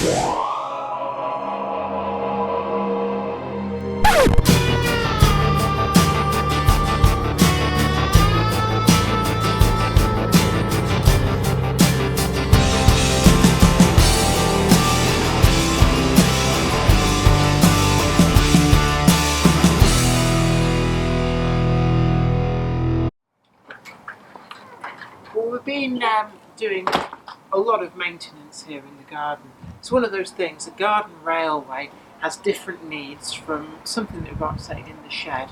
Well, we've been doing a lot of maintenance here in the garden. It's one of those things, the garden railway has different needs from something that we've got, say, in the shed.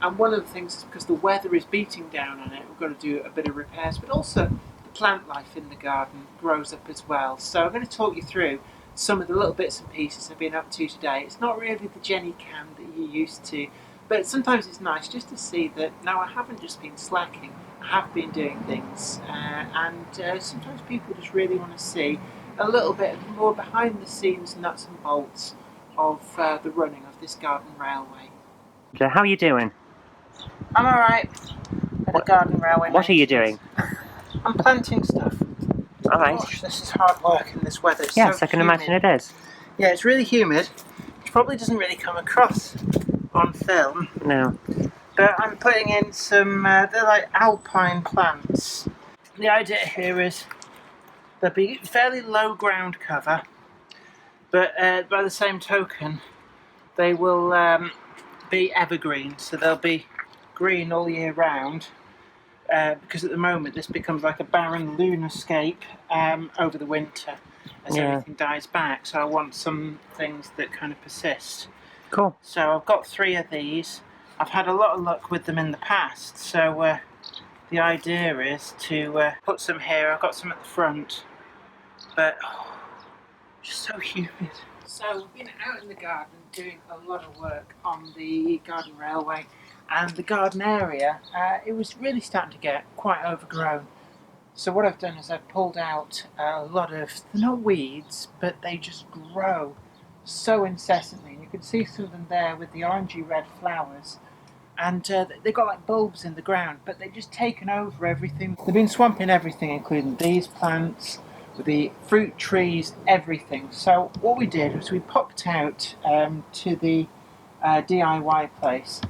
And one of the things is because the weather is beating down on it, we've got to do a bit of repairs, but also the plant life in the garden grows up as well. So I'm going to talk you through some of the little bits and pieces I've been up to today. It's not really the JennyCam that you're used to, but sometimes it's nice just to see that now I haven't just been slacking, I have been doing things, and sometimes people just really want to see a little bit more behind the scenes nuts and bolts of the running of this garden railway. So how are you doing? I'm alright at the garden railway. What are you doing? I'm planting stuff. Alright. Gosh, this is hard work in this weather. It's Yes, so I can humid. imagine it is. Yeah, it's really humid. It probably doesn't really come across on film. No. But I'm putting in some, they're like Alpine plants. The idea here is they'll be fairly low ground cover, but by the same token, they will be evergreen, so they'll be green all year round. Because at the moment this becomes like a barren lunarscape over the winter as everything dies back, so I want some things that kind of persist. Cool. So I've got 3 of these. I've had a lot of luck with them in the past, so the idea is to put some here. I've got some at the front, but just so humid. So we've been out in the garden doing a lot of work on the garden railway, and the garden area, it was really starting to get quite overgrown. So what I've done is I've pulled out a lot of, they're not weeds, but they just grow so incessantly. And you can see some of them there with the orangey red flowers. And they've got like bulbs in the ground, but they've just taken over everything. They've been swamping everything, including these plants, the fruit trees, everything. So what we did was we popped out to the DIY place,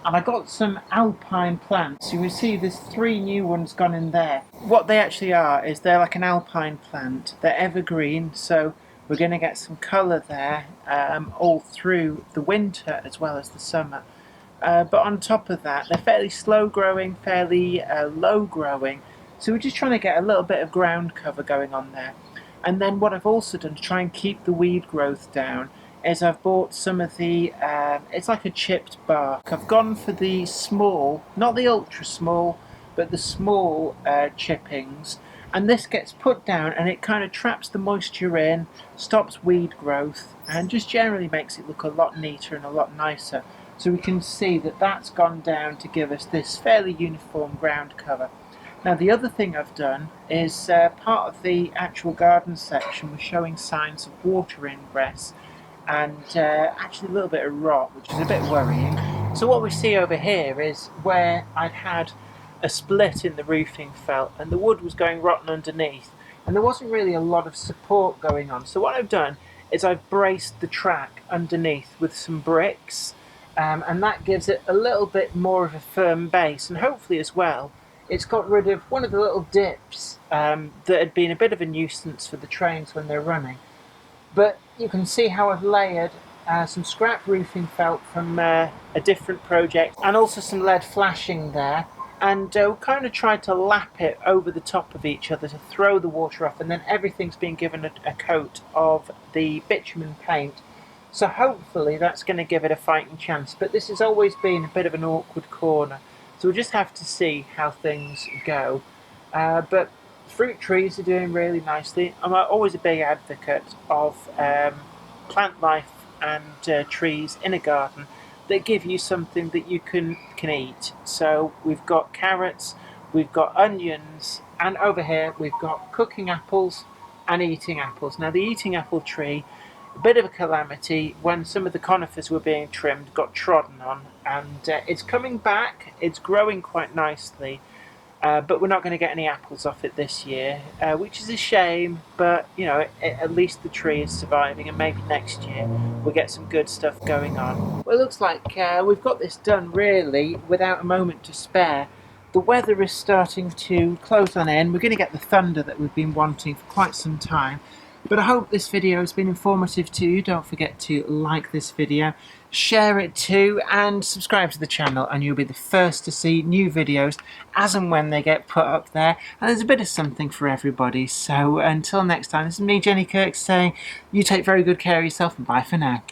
and I got some Alpine plants. You will see there's 3 new ones gone in there. What they actually are is they're like an Alpine plant. They're evergreen, so we're going to get some colour there all through the winter as well as the summer. But on top of that, they're fairly slow growing, fairly low growing. So we're just trying to get a little bit of ground cover going on there. And then what I've also done to try and keep the weed growth down is I've bought some of the, it's like a chipped bark. I've gone for the small, not the ultra small, but the small chippings. And this gets put down and it kind of traps the moisture in, stops weed growth, and just generally makes it look a lot neater and a lot nicer. So we can see that that's gone down to give us this fairly uniform ground cover. Now the other thing I've done is part of the actual garden section was showing signs of water ingress and actually a little bit of rot, which is a bit worrying. So what we see over here is where I'd had a split in the roofing felt and the wood was going rotten underneath, and there wasn't really a lot of support going on. So what I've done is I've braced the track underneath with some bricks, and that gives it a little bit more of a firm base, and hopefully as well it's got rid of one of the little dips that had been a bit of a nuisance for the trains when they're running. But you can see how I've layered some scrap roofing felt from a different project, and also some lead flashing there, and kind of tried to lap it over the top of each other to throw the water off, and then everything's been given a coat of the bitumen paint. So hopefully that's going to give it a fighting chance, but this has always been a bit of an awkward corner, so we'll just have to see how things go. But fruit trees are doing really nicely. I'm always a big advocate of plant life and trees in a garden that give you something that you can eat. So we've got carrots, we've got onions, and over here we've got cooking apples and eating apples. Now the eating apple tree, a bit of a calamity when some of the conifers were being trimmed, got trodden on, and it's coming back, it's growing quite nicely. but we're not going to get any apples off it this year, which is a shame, but you know, at least the tree is surviving, and maybe next year we'll get some good stuff going on. Well, it looks like we've got this done really without a moment to spare. The weather is starting to close on in. We're going to get the thunder that we've been wanting for quite some time. But I hope this video has been informative to you. Don't forget to like this video, share it too, and subscribe to the channel, and you'll be the first to see new videos as and when they get put up there. And there's a bit of something for everybody. So until next time, this is me, Jenny Kirk, saying you take very good care of yourself, and bye for now.